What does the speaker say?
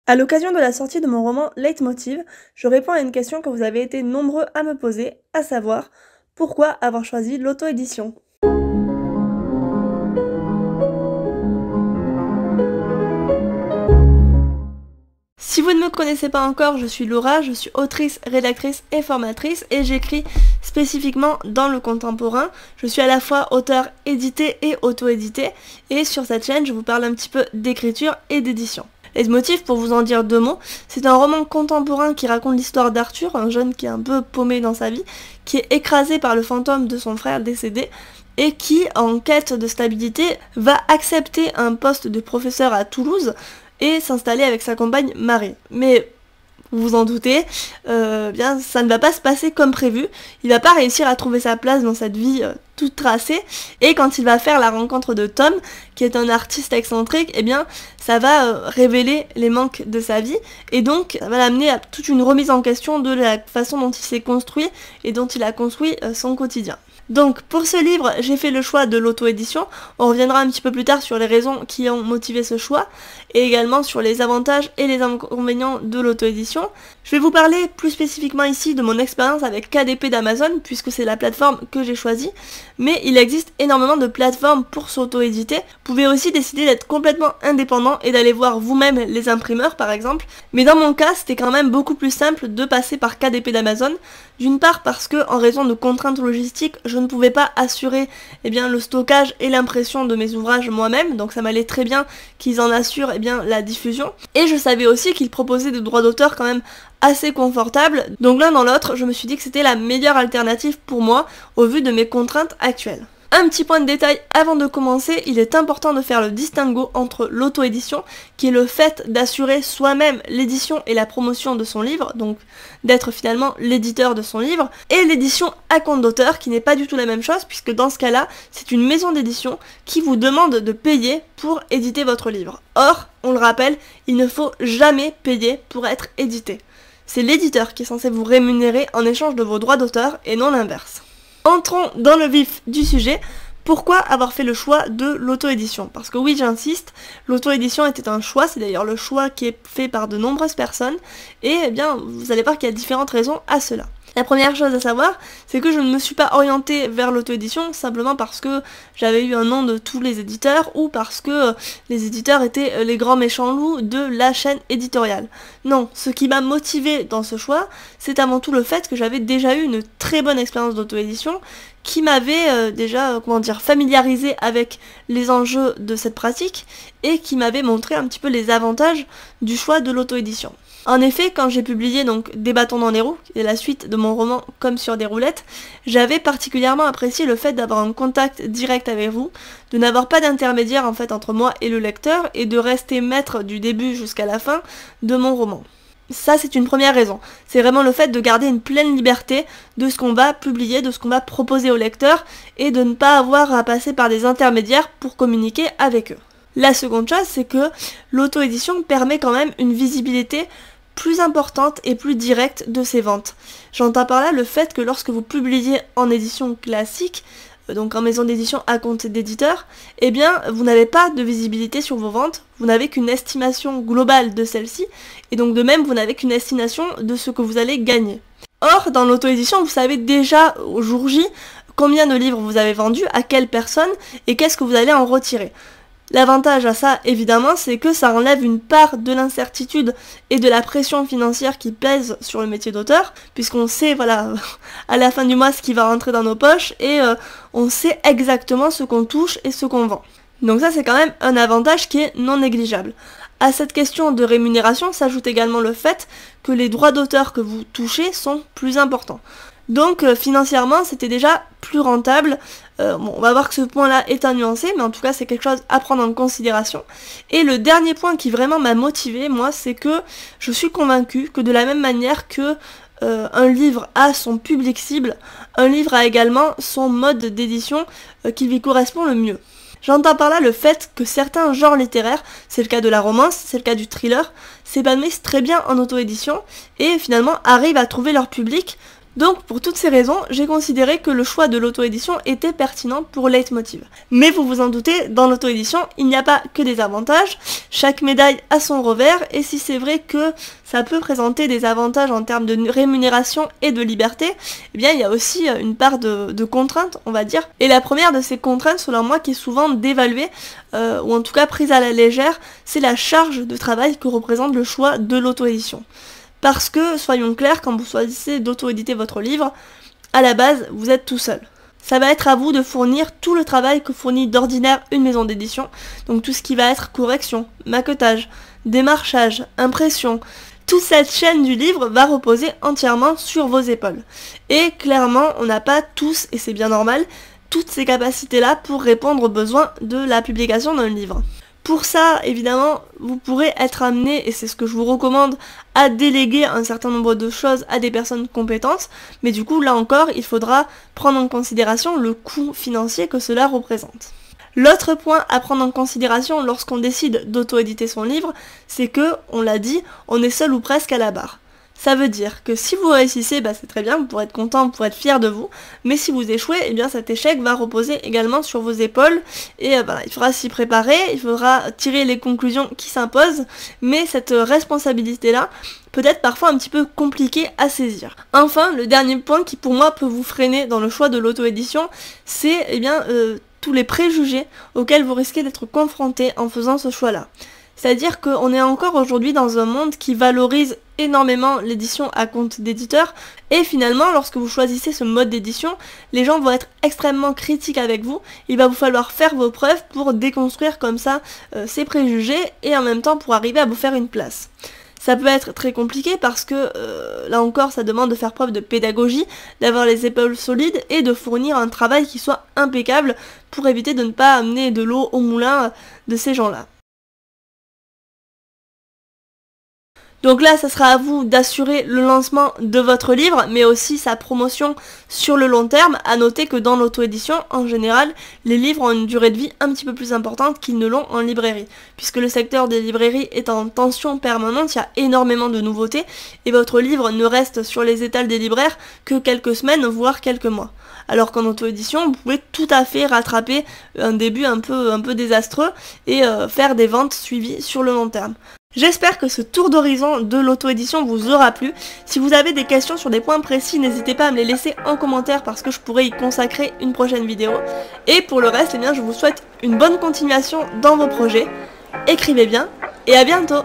À l'occasion de la sortie de mon roman Leitmotiv, je réponds à une question que vous avez été nombreux à me poser, à savoir pourquoi avoir choisi l'auto-édition. Si vous ne me connaissez pas encore, je suis Laura, je suis autrice, rédactrice et formatrice et j'écris spécifiquement dans le contemporain. Je suis à la fois auteur édité et auto-édité et sur cette chaîne, je vous parle un petit peu d'écriture et d'édition. Leitmotiv, pour vous en dire deux mots, c'est un roman contemporain qui raconte l'histoire d'Arthur, un jeune qui est un peu paumé dans sa vie, qui est écrasé par le fantôme de son frère décédé et qui, en quête de stabilité, va accepter un poste de professeur à Toulouse et s'installer avec sa compagne Marie. Mais vous vous en doutez, bien ça ne va pas se passer comme prévu. Il va pas réussir à trouver sa place dans cette vie toute tracée. Et quand il va faire la rencontre de Tom, qui est un artiste excentrique, eh bien ça va révéler les manques de sa vie. Et donc ça va l'amener à toute une remise en question de la façon dont il s'est construit et dont il a construit son quotidien. Donc pour ce livre, j'ai fait le choix de l'auto-édition. On reviendra un petit peu plus tard sur les raisons qui ont motivé ce choix et également sur les avantages et les inconvénients de l'auto-édition. Je vais vous parler plus spécifiquement ici de mon expérience avec KDP d'Amazon puisque c'est la plateforme que j'ai choisie, mais il existe énormément de plateformes pour s'auto-éditer. Vous pouvez aussi décider d'être complètement indépendant et d'aller voir vous-même les imprimeurs par exemple, mais dans mon cas, c'était quand même beaucoup plus simple de passer par KDP d'Amazon. D'une part parce que, en raison de contraintes logistiques, je ne pouvais pas assurer le stockage et l'impression de mes ouvrages moi-même, donc ça m'allait très bien qu'ils en assurent la diffusion. Et je savais aussi qu'ils proposaient des droits d'auteur quand même assez confortables, donc l'un dans l'autre, je me suis dit que c'était la meilleure alternative pour moi au vu de mes contraintes actuelles. Un petit point de détail avant de commencer, il est important de faire le distinguo entre l'auto-édition, qui est le fait d'assurer soi-même l'édition et la promotion de son livre, donc d'être finalement l'éditeur de son livre, et l'édition à compte d'auteur, qui n'est pas du tout la même chose, puisque dans ce cas-là, c'est une maison d'édition qui vous demande de payer pour éditer votre livre. Or, on le rappelle, il ne faut jamais payer pour être édité. C'est l'éditeur qui est censé vous rémunérer en échange de vos droits d'auteur et non l'inverse. Entrons dans le vif du sujet. Pourquoi avoir fait le choix de l'auto-édition? Parce que oui, j'insiste, l'auto-édition était un choix, c'est d'ailleurs le choix qui est fait par de nombreuses personnes, et vous allez voir qu'il y a différentes raisons à cela. La première chose à savoir, c'est que je ne me suis pas orientée vers l'auto-édition simplement parce que j'avais eu un nom de tous les éditeurs ou parce que les éditeurs étaient les grands méchants loups de la chaîne éditoriale. Non, ce qui m'a motivée dans ce choix, c'est avant tout le fait que j'avais déjà eu une très bonne expérience d'auto-édition qui m'avait familiarisé avec les enjeux de cette pratique et qui m'avait montré un petit peu les avantages du choix de l'auto-édition. En effet, quand j'ai publié donc Des bâtons dans les roues, qui est la suite de mon roman Comme sur des roulettes, j'avais particulièrement apprécié le fait d'avoir un contact direct avec vous, de n'avoir pas d'intermédiaire en fait entre moi et le lecteur et de rester maître du début jusqu'à la fin de mon roman. Ça, c'est une première raison. C'est vraiment le fait de garder une pleine liberté de ce qu'on va publier, de ce qu'on va proposer au lecteur et de ne pas avoir à passer par des intermédiaires pour communiquer avec eux. La seconde chose, c'est que l'auto-édition permet quand même une visibilité plus importante et plus directe de ses ventes. J'entends par là le fait que lorsque vous publiez en édition classique, donc en maison d'édition à compte d'éditeur, vous n'avez pas de visibilité sur vos ventes, vous n'avez qu'une estimation globale de celle-ci, et donc de même vous n'avez qu'une estimation de ce que vous allez gagner. Or, dans l'auto-édition, vous savez déjà au jour J combien de livres vous avez vendus, à quelle personne, et qu'est-ce que vous allez en retirer. L'avantage à ça, évidemment, c'est que ça enlève une part de l'incertitude et de la pression financière qui pèse sur le métier d'auteur, puisqu'on sait, à la fin du mois ce qui va rentrer dans nos poches et on sait exactement ce qu'on touche et ce qu'on vend. Donc ça, c'est quand même un avantage qui est non négligeable. À cette question de rémunération s'ajoute également le fait que les droits d'auteur que vous touchez sont plus importants. Donc financièrement, c'était déjà plus rentable. On va voir que ce point-là est à nuancer, mais en tout cas, c'est quelque chose à prendre en considération. Et le dernier point qui vraiment m'a motivée, moi, c'est que je suis convaincue que de la même manière que un livre a son public cible, un livre a également son mode d'édition qui lui correspond le mieux. J'entends par là le fait que certains genres littéraires, c'est le cas de la romance, c'est le cas du thriller, s'épanouissent très bien en auto-édition et finalement arrivent à trouver leur public Donc pour toutes ces raisons, j'ai considéré que le choix de l'auto-édition était pertinent pour Leitmotiv. Mais vous vous en doutez, dans l'auto-édition, il n'y a pas que des avantages, chaque médaille a son revers, et si c'est vrai que ça peut présenter des avantages en termes de rémunération et de liberté, eh bien il y a aussi une part de contraintes, on va dire. Et la première de ces contraintes, selon moi, qui est souvent dévaluée, ou en tout cas prise à la légère, c'est la charge de travail que représente le choix de l'auto-édition. Parce que, soyons clairs, quand vous choisissez d'auto-éditer votre livre, à la base, vous êtes tout seul. Ça va être à vous de fournir tout le travail que fournit d'ordinaire une maison d'édition, donc tout ce qui va être correction, maquettage, démarchage, impression. Toute cette chaîne du livre va reposer entièrement sur vos épaules. Et clairement, on n'a pas tous, et c'est bien normal, toutes ces capacités-là pour répondre aux besoins de la publication d'un livre. Pour ça, évidemment, vous pourrez être amené, et c'est ce que je vous recommande, à déléguer un certain nombre de choses à des personnes compétentes, mais du coup, là encore, il faudra prendre en considération le coût financier que cela représente. L'autre point à prendre en considération lorsqu'on décide d'auto-éditer son livre, c'est que, on l'a dit, on est seul ou presque à la barre. Ça veut dire que si vous réussissez, c'est très bien, vous pourrez être content, vous pourrez être fier de vous, mais si vous échouez, eh bien cet échec va reposer également sur vos épaules, et il faudra s'y préparer, il faudra tirer les conclusions qui s'imposent, mais cette responsabilité-là peut être parfois un petit peu compliquée à saisir. Enfin, le dernier point qui pour moi peut vous freiner dans le choix de l'auto-édition, c'est tous les préjugés auxquels vous risquez d'être confronté en faisant ce choix-là. C'est-à-dire qu'on est encore aujourd'hui dans un monde qui valorise énormément l'édition à compte d'éditeur, et finalement, lorsque vous choisissez ce mode d'édition, les gens vont être extrêmement critiques avec vous, il va vous falloir faire vos preuves pour déconstruire comme ça ces préjugés, et en même temps pour arriver à vous faire une place. Ça peut être très compliqué parce que, là encore, ça demande de faire preuve de pédagogie, d'avoir les épaules solides et de fournir un travail qui soit impeccable pour éviter de ne pas amener de l'eau au moulin de ces gens-là. Donc là, ça sera à vous d'assurer le lancement de votre livre, mais aussi sa promotion sur le long terme. À noter que dans l'auto-édition, en général, les livres ont une durée de vie un petit peu plus importante qu'ils ne l'ont en librairie. Puisque le secteur des librairies est en tension permanente, il y a énormément de nouveautés, et votre livre ne reste sur les étals des libraires que quelques semaines, voire quelques mois. Alors qu'en auto-édition, vous pouvez tout à fait rattraper un début un peu désastreux et faire des ventes suivies sur le long terme. J'espère que ce tour d'horizon de l'auto-édition vous aura plu. Si vous avez des questions sur des points précis, n'hésitez pas à me les laisser en commentaire parce que je pourrais y consacrer une prochaine vidéo. Et pour le reste, je vous souhaite une bonne continuation dans vos projets. Écrivez bien et à bientôt!